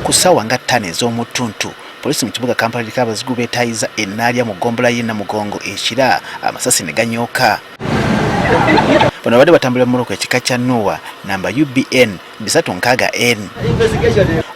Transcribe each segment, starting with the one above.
Ku ssaawa nga 5 ez'omutuntu poliisi mu kibuga Kampala eriko abazigu beetaayiza ennaalya mu ggombolola y'e Namugongo ekira amasasi ne ganyooka. Bano badde batambulira mu motoka ekika kya Noah namba UBN 360N.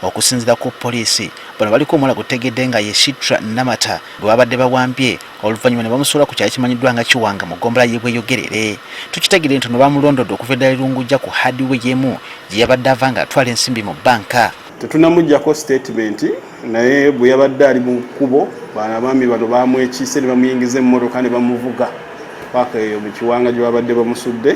Okusinziira ku poliisi bano baliko omuwala gutegedde nga ye Shitra Namata gwe babadde bawambye oluvannyuma ne bamusuula ku kyalo kimanyiddwa nga Kiwanga mu ggombolola y'e Bweyogerere. Tukitegedde nti ono bamulondodde okuva eddala Lungujja ku hardware y'emu gye yabadde ava nga atwala ensimbi mu banka. Tetunamuggyako statement naye bwe yabadde ali mu kkubo abaami bano bamwekiise ne bamuyingiza emmotoka ne bamuvuga paka eyo mu Kiwanga gye babadde bamusudde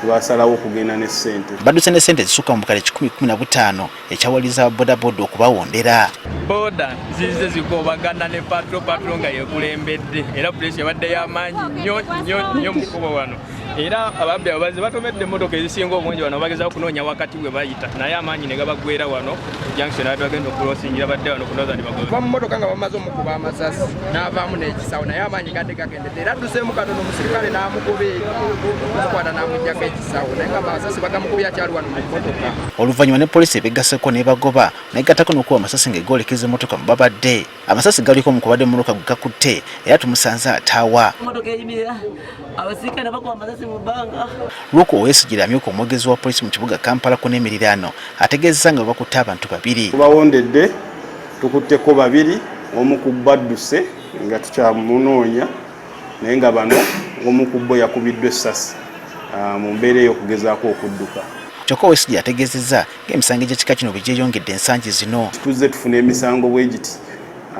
basalawo okugenda ne ssente. Badduse ne ssente zisukka mu bukale 115 ekyawaliza bodaboda okubawondera. Boda zize zigobagana ne patro nga yekulembedde era poliisi yabadde y'amaanyi nnyo mu kkubo wano. Era ababbi abazi batomedde emmotoka ezisinga obungi wano bagezaako kunoonya wakati bwe bayita naye amaanyi ne gabagwera wano junction ate bagenda okulosingira badde wano kunoza ne bagoba. Ba mu mmotoka nga bamaze omukuba amasasi n'avaamu n'ekisawo naye amaanyi gadde gagendedde era adduseemu katono omusirikale n'amugoba okukwata n'amuggyako ekisawo naye nga amasasi bagamukubye akyali wano mu mmotoka. Oluvannyuma ne poliisi ebegaseko ne bagoba naye gattako n'okuba amasasi ng'egolekeza emmotoka mu babadde. Amasasi galiko mu kubadde emmotoka gwe gakutte era tumusanze ataawa. Lwoko Owesigire amyuka omwogezi wa poliisi mu kibuga Kampala n'emiriraano ategeezezza nga bakutte abantu 2. Tubawondedde tukutteko 2 omu ku badduse nga tukyamunoonya naye nga bano omu ku bo yakubiddwa essasi mu mbeera ey'okugezaako okudduka. Kyokka Owesigire ategeezezza ng'emisango egy'ekika kino bwe gyeyongedde ensangi zino. Tuzze tufuna emisango bwe giti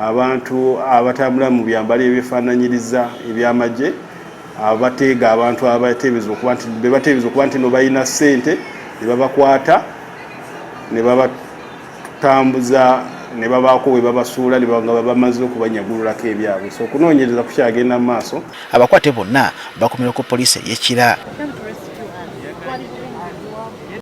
abantu abatambula mu byambalo ebyefaananyiriza eby'amagye abateega abantu abateebeeza okuba nti no balina ssente ne babakwata ne babatambuza ne babaako we babasuula ne nga bamaze okubanyagululako ebyabwe. So okunoonyereza kukyagenda mu maaso. Abakwate bonna bakomereko poliisi ey'ekira.